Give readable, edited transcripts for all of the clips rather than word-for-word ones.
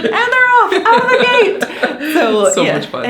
and they're off out of the gate. So much fun.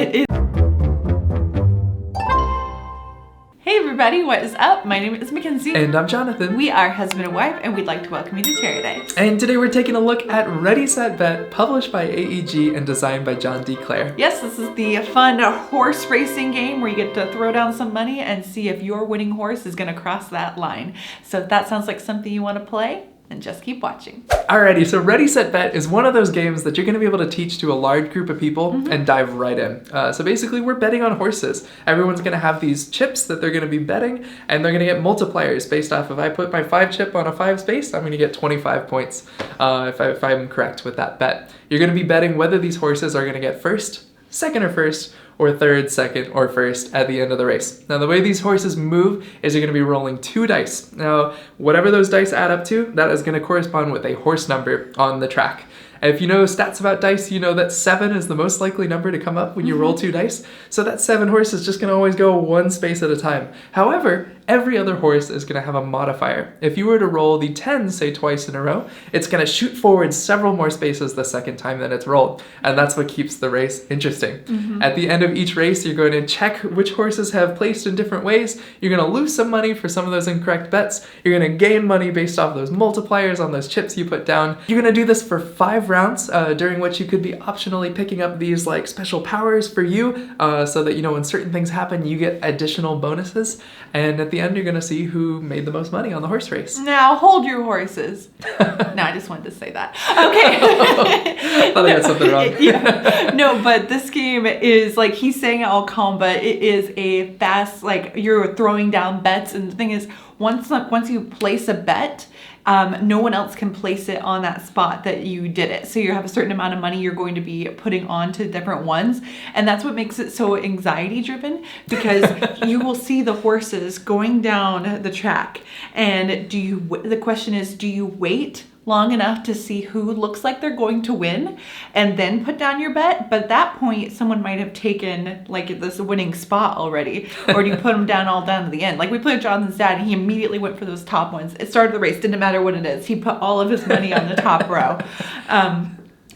Hey everybody, what is up? My name is Mackenzie. And I'm Jonathan. We are husband and wife, and we'd like to welcome you to TerreDice. And today we're taking a look at Ready, Set, Bet, published by AEG and designed by John D. Clare. Yes, this is the fun horse racing game where you get to throw down some money and see if your winning horse is going to cross that line. So if that sounds like something you want to play, then just keep watching. Alrighty, so Ready, Set, Bet is one of those games that you're going to be able to teach to a large group of people and dive right in. So basically, we're betting on horses. Everyone's going to have these chips that they're going to be betting, and they're going to get multipliers based off of, I put my 5 chip on a 5 space, I'm going to get 25 points if I'm correct with that bet. You're going to be betting whether these horses are going to get first, second or first, or third, second, or first at the end of the race. Now, the way these horses move is you're going to be rolling 2 dice. Now, whatever those dice add up to, that is going to correspond with a horse number on the track. And if you know stats about dice, you know that 7 is the most likely number to come up when you roll 2 dice. So that 7 horse is just going to always go 1 space at a time. However, every other horse is going to have a modifier. If you were to roll the 10, say twice in a row, it's going to shoot forward several more spaces the second time that it's rolled. And that's what keeps the race interesting. At the end of each race, you're going to check which horses have placed in different ways. You're going to lose some money for some of those incorrect bets. You're going to gain money based off those multipliers on those chips you put down. You're going to do this for 5 rounds, during which you could be optionally picking up these like special powers for you, so that, you know, when certain things happen, you get additional bonuses. And at the end, you're going to see who made the most money on the horse race. Now, hold your horses. No, I just wanted to say that. Okay. Thought I had something wrong. Yeah. No, but this game is, like he's saying it all calm, but it is a fast, like, you're throwing down bets. And the thing is, once you place a bet, no one else can place it on that spot that you did it. So you have a certain amount of money you're going to be putting on to different ones. And that's what makes it so anxiety driven, because you will see the horses going down the track. And the question is, do you wait long enough to see who looks like they're going to win and then put down your bet? But at that point, someone might have taken like this winning spot already. Or do you put them down to the end? Like we played with Jonathan's dad, and he immediately went for those top ones. It started the race, didn't matter what it is. He put all of his money on the top row.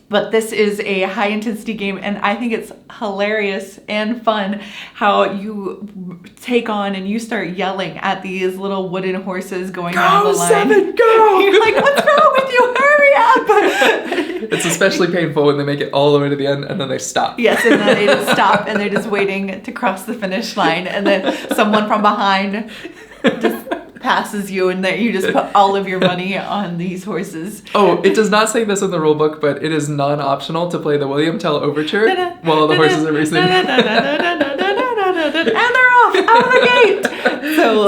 But this is a high intensity game, and I think it's hilarious and fun how you take on and you start yelling at these little wooden horses going down the line. 7, go! You're like, what's wrong with you? Hurry up! It's especially painful when they make it all the way to the end and then they stop. Yes, and then they just stop and they're just waiting to cross the finish line, and then someone from behind just passes you, and that you just put all of your money on these horses. Oh, it does not say this in the rule book, but it is non-optional to play the William Tell Overture while the horses are racing. And they're off out of the gate.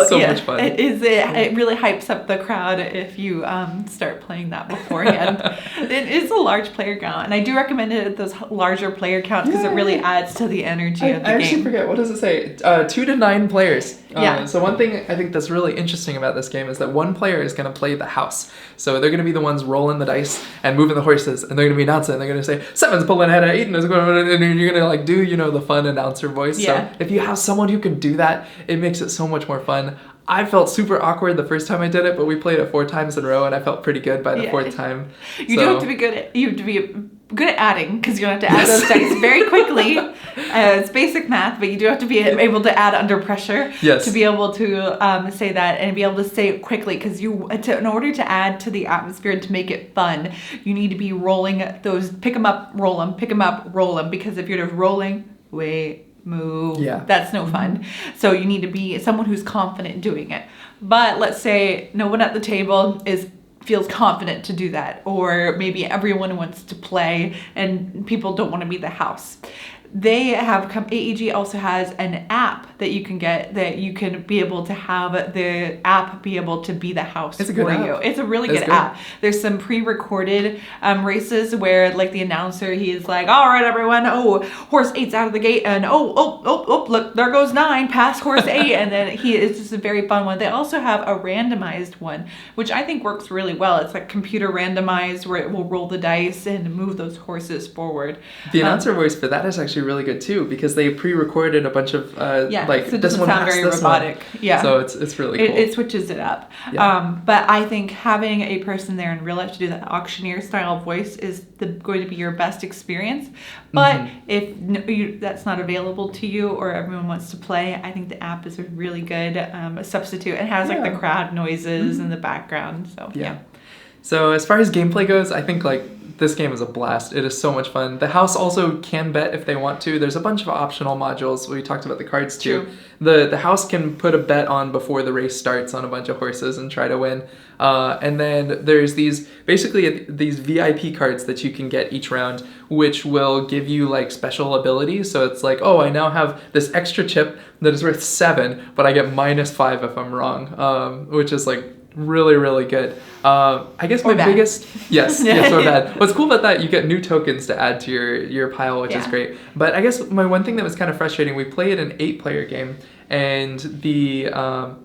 So much fun. It really hypes up the crowd if you start playing that beforehand. It is a large player count, and I do recommend it at those larger player counts because it really adds to the energy of the game. I actually forget, what does it say? 2 to 9 players. So one thing I think that's really interesting about this game is that one player is going to play the house. So they're going to be the ones rolling the dice and moving the horses, and they're going to be announcing, and they're going to say 7's pulling ahead of 8, and you're going to like do, you know, the fun announcer voice. Yeah. So if you have someone who can do that, it makes it so much more fun. I felt super awkward the first time I did it, but we played it 4 times in a row, and I felt pretty good by the 4th time. You do have to be good at adding, because you have to add those dice very quickly. It's basic math, but you do have to be able to add under pressure to be able to say that and be able to say it quickly, because in order to add to the atmosphere and to make it fun, you need to be rolling those, pick them up, roll them, because if you're just rolling, wait, move, that's no fun. So you need to be someone who's confident doing it. But let's say no one at the table feels confident to do that, or maybe everyone wants to play and people don't want to be the house. AEG also has an app that you can get, that you can be able to have the app be able to be the house for you. It's a really good app. There's some pre-recorded races where, like, the announcer, he's like, all right, everyone, horse 8's out of the gate, and look, there goes 9 past horse 8, and then it's just a very fun one. They also have a randomized one, which I think works really well. It's like computer randomized, where it will roll the dice and move those horses forward. The announcer voice for that is actually actually really good too, because they pre-recorded a bunch of like so it this doesn't one sound has very this robotic. one. Yeah, so it's really cool. It switches it up. But I think having a person there in real life to do that auctioneer style voice is going to be your best experience. But if that's not available to you, or everyone wants to play, I think the app is a really good substitute. It has like the crowd noises in the background. So yeah. So as far as gameplay goes, I think like this game is a blast. It is so much fun. The house also can bet if they want to. There's a bunch of optional modules. We talked about the cards too. The house can put a bet on before the race starts on a bunch of horses and try to win. And then there's these VIP cards that you can get each round, which will give you like special abilities. So it's like, oh, I now have this extra chip that is worth 7, but I get -5 if I'm wrong, which is like really, really good. I guess my biggest... Yes, or bad. What's cool about that, you get new tokens to add to your pile, which is great. But I guess my one thing that was kind of frustrating, we played an 8-player game, and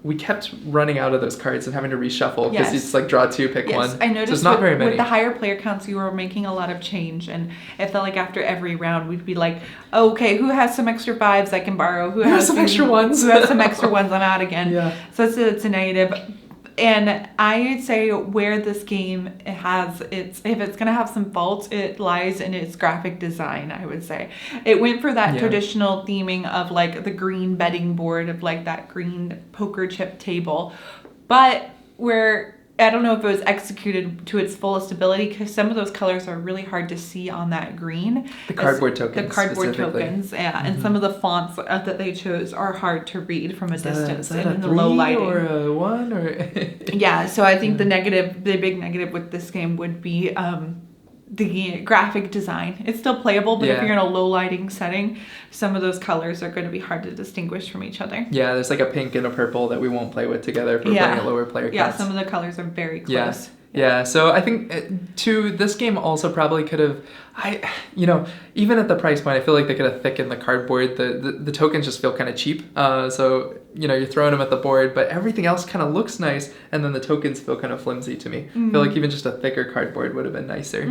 we kept running out of those cards and having to reshuffle, because it's like draw 2, pick 1. I noticed so it's not very many. With the higher player counts, you were making a lot of change, and it felt like after every round we'd be like, oh, okay, who has some extra 5s I can borrow? Who has some extra ones? Who has some extra ones? I'm out again. So it's a negative. And I'd say where this game if it's going to have some faults, it lies in its graphic design, I would say. It went for that traditional theming of like the green betting board, of like that green poker chip table. But I don't know if it was executed to its fullest ability, because some of those colors are really hard to see on that green. The cardboard tokens. The cardboard tokens, and some of the fonts that they chose are hard to read from a distance and in the low lighting. Or a 1 or yeah, so I think the big negative with this game would be the graphic design. It's still playable, but if you're in a low lighting setting, some of those colors are going to be hard to distinguish from each other. Yeah, there's like a pink and a purple that we won't play with together if we're playing at lower player counts. Yeah, some of the colors are very close. Yeah, so I think this game also probably could have, even at the price point, I feel like they could have thickened the cardboard. The tokens just feel kind of cheap. So, you're throwing them at the board, but everything else kind of looks nice, and then the tokens feel kind of flimsy to me. I feel like even just a thicker cardboard would have been nicer.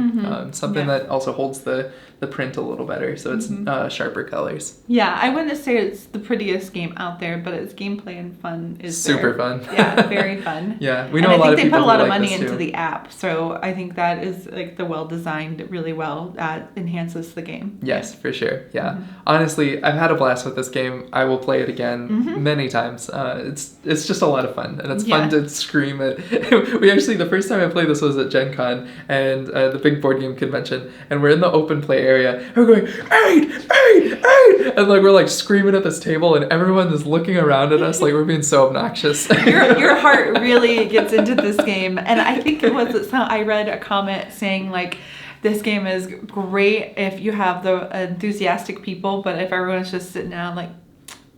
Something that also holds the print a little better, so it's sharper colors. Yeah, I wouldn't say it's the prettiest game out there, but its gameplay and fun is super fun. Yeah, very fun. We know a lot of people. I think they put a lot of money into the app, so I think that is like the well designed really well enhances the game. Yes, for sure. Yeah, honestly, I've had a blast with this game. I will play it again many times. It's just a lot of fun, and it's fun to scream at. We actually, the first time I played this was at Gen Con and the big board game convention, and we're in the open play area, and we're going 8, and like we're like screaming at this table, and everyone is looking around at us like we're being so obnoxious. Your heart really gets into this game, and I think I read a comment saying like, this game is great if you have the enthusiastic people, but if everyone's just sitting down like,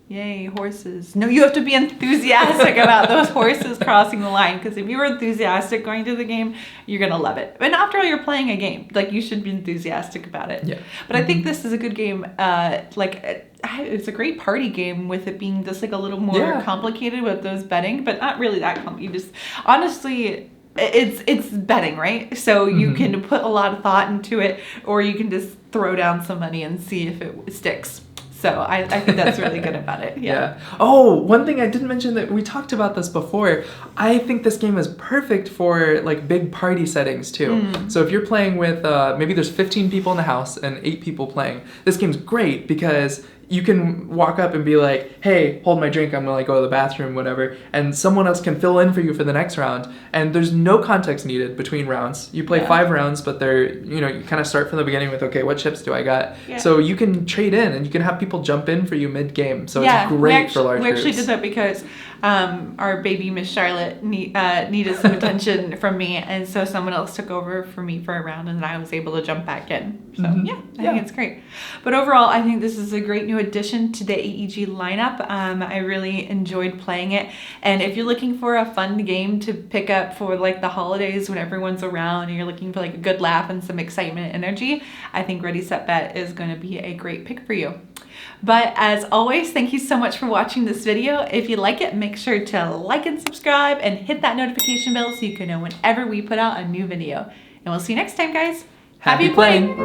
yay, horses. No, you have to be enthusiastic about those horses crossing the line, because if you were enthusiastic going to the game, you're going to love it. And after all, you're playing a game. Like, you should be enthusiastic about it. Yeah. But I think this is a good game. It's a great party game, with it being just like a little more complicated with those betting, but not really that complicated. Just honestly, it's betting, right? So you can put a lot of thought into it, or you can just throw down some money and see if it sticks. So I think that's really good about it. Yeah. Oh, one thing I didn't mention, that we talked about this before. I think this game is perfect for like big party settings too. So if you're playing with maybe there's 15 people in the house and 8 people playing, this game's great because you can walk up and be like, hey, hold my drink, I'm gonna like go to the bathroom, whatever, and someone else can fill in for you for the next round, and there's no context needed between rounds. You play 5 rounds, but you kind of start from the beginning with, okay, what chips do I got? So you can trade in, and you can have people jump in for you mid-game, so it's great for large groups. We actually did that because our baby Miss Charlotte needed some attention from me, and so someone else took over for me for a round, and then I was able to jump back in. So I think it's great. But overall, I think this is a great new addition to the AEG lineup. I really enjoyed playing it, and if you're looking for a fun game to pick up for like the holidays when everyone's around and you're looking for like a good laugh and some excitement and energy, I think Ready Set Bet is going to be a great pick for you. But as always, thank you so much for watching this video. If you like it, make sure to like and subscribe and hit that notification bell so you can know whenever we put out a new video. And we'll see you next time, guys. Happy playing!